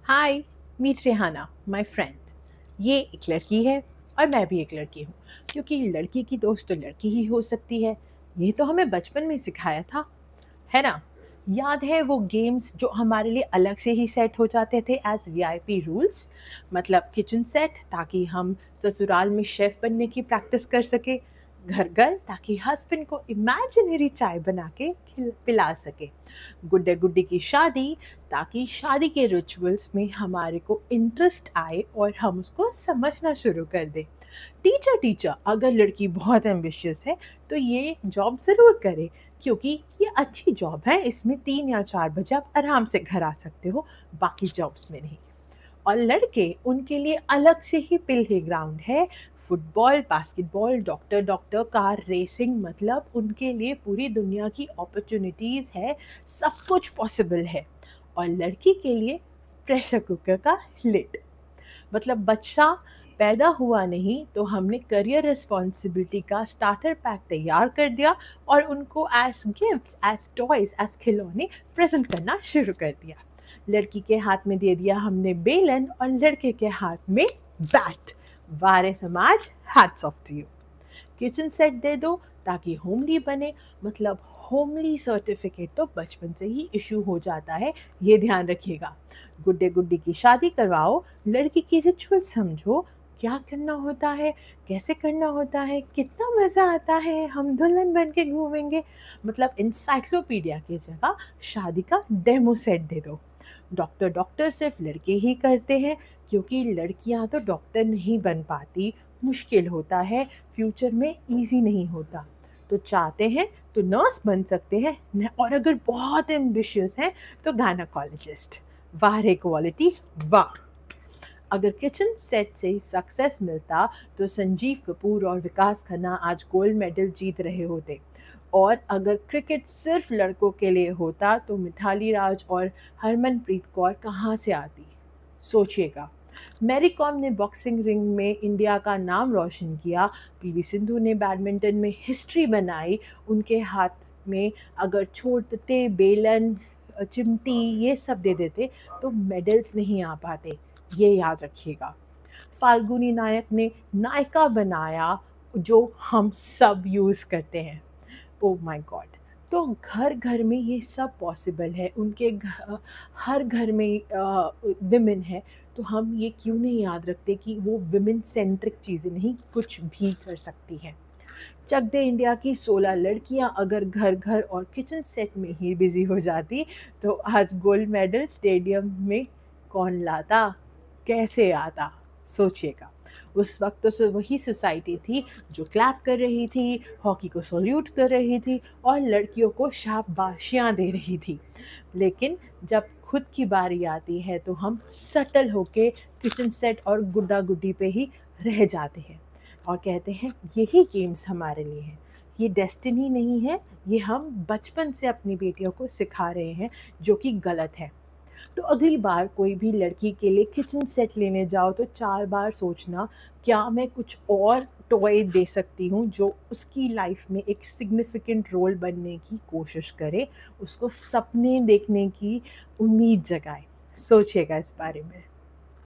Hi, meet Rehana my friend. ये एक लड़की है और मैं भी एक लड़की हूँ, क्योंकि लड़की की दोस्त तो लड़की ही हो सकती है। ये तो हमें बचपन में सिखाया था, है ना? याद है वो गेम्स जो हमारे लिए अलग से ही सेट हो जाते थे एज वीआईपी रूल्स, मतलब किचन सेट ताकि हम ससुराल में शेफ बनने की प्रैक्टिस कर सके, घर घर ताकि हस्बैंड को इमेजिनरी चाय बना के पिला सके, गुड्डे गुड्डी की शादी ताकि शादी के रिचुअल्स में हमारे को इंटरेस्ट आए और हम उसको समझना शुरू कर दें। टीचर टीचर अगर लड़की बहुत एम्बिशियस है तो ये जॉब ज़रूर करे, क्योंकि ये अच्छी जॉब है, इसमें 3 या 4 बजे आप आराम से घर आ सकते हो, बाकी जॉब्स में नहीं। और लड़के उनके लिए अलग से ही प्ले ग्राउंड है, football, basketball, doctor doctor, car racing, मतलब उनके लिए पूरी दुनिया की अपॉर्चुनिटीज़ है, सब कुछ पॉसिबल है। और लड़की के लिए प्रेशर कुकर का लिड, मतलब बच्चा पैदा हुआ नहीं तो हमने करियर रिस्पॉन्सिबिलिटी का स्टार्टर पैक तैयार कर दिया और उनको as gifts, as toys, as खिलौने प्रेजेंट करना शुरू कर दिया। लड़की के हाथ में दे दिया हमने बेलन और लड़के के हाथ में बैट। वारे समाज, hats off to you. Kitchen set दे दो ताकि होमली बने, मतलब होमली सर्टिफिकेट तो बचपन से ही इशू हो जाता है, ये ध्यान रखिएगा। गुड्डे गुड्डी की शादी करवाओ, लड़की की रिचुअल समझो, क्या करना होता है, कैसे करना होता है, कितना मज़ा आता है, हम दुल्हन बन के घूमेंगे, मतलब इंसाइक्लोपीडिया की जगह शादी का डेमो सेट दे दो। डॉक्टर डॉक्टर सिर्फ लड़के ही करते हैं, क्योंकि लड़कियां तो डॉक्टर नहीं बन पाती, मुश्किल होता है, फ्यूचर में इजी नहीं होता। तो चाहते हैं तो नर्स बन सकते हैं और अगर बहुत एम्बिशियस हैं तो गायनेकोलॉजिस्ट। वाह रे क्वालिटी, वाह। अगर किचन सेट से सक्सेस मिलता तो संजीव कपूर और विकास खन्ना आज गोल्ड मेडल जीत रहे होते, और अगर क्रिकेट सिर्फ लड़कों के लिए होता तो मिथाली राज और हरमनप्रीत कौर कहाँ से आती? सोचिएगा। मैरी कॉम ने बॉक्सिंग रिंग में इंडिया का नाम रोशन किया, पीवी सिंधु ने बैडमिंटन में हिस्ट्री बनाई, उनके हाथ में अगर छोटे बेलन, चिमटी ये सब दे देते तो मेडल्स नहीं आ पाते, ये याद रखिएगा। फाल्गुनी नायक ने नायका बनाया जो हम सब यूज़ करते हैं। Oh my God. तो घर घर में ये सब पॉसिबल है, उनके हर घर में विमेन है, तो हम ये क्यों नहीं याद रखते कि वो विमेन सेंट्रिक चीज़ें नहीं कुछ भी कर सकती हैं। चक दे इंडिया की 16 लड़कियां अगर घर घर और किचन सेट में ही बिजी हो जाती तो आज गोल्ड मेडल स्टेडियम में कौन लाता, कैसे आता? सोचिएगा। उस वक्त तो वही सोसाइटी थी जो क्लैप कर रही थी, हॉकी को सॉल्यूट कर रही थी और लड़कियों को शाबाशियाँ दे रही थी। लेकिन जब खुद की बारी आती है तो हम सटल होके किचन सेट और गुड्डा गुड्डी पे ही रह जाते हैं और कहते हैं यही गेम्स हमारे लिए हैं। ये डेस्टिनी नहीं है, ये हम बचपन से अपनी बेटियों को सिखा रहे हैं, जो कि गलत है। तो अगली बार कोई भी लड़की के लिए किचन सेट लेने जाओ तो 4 बार सोचना, क्या मैं कुछ और टॉय दे सकती हूँ जो उसकी लाइफ में एक सिग्निफिकेंट रोल बनने की कोशिश करे, उसको सपने देखने की उम्मीद जगाए। सोचिएगा इस बारे में।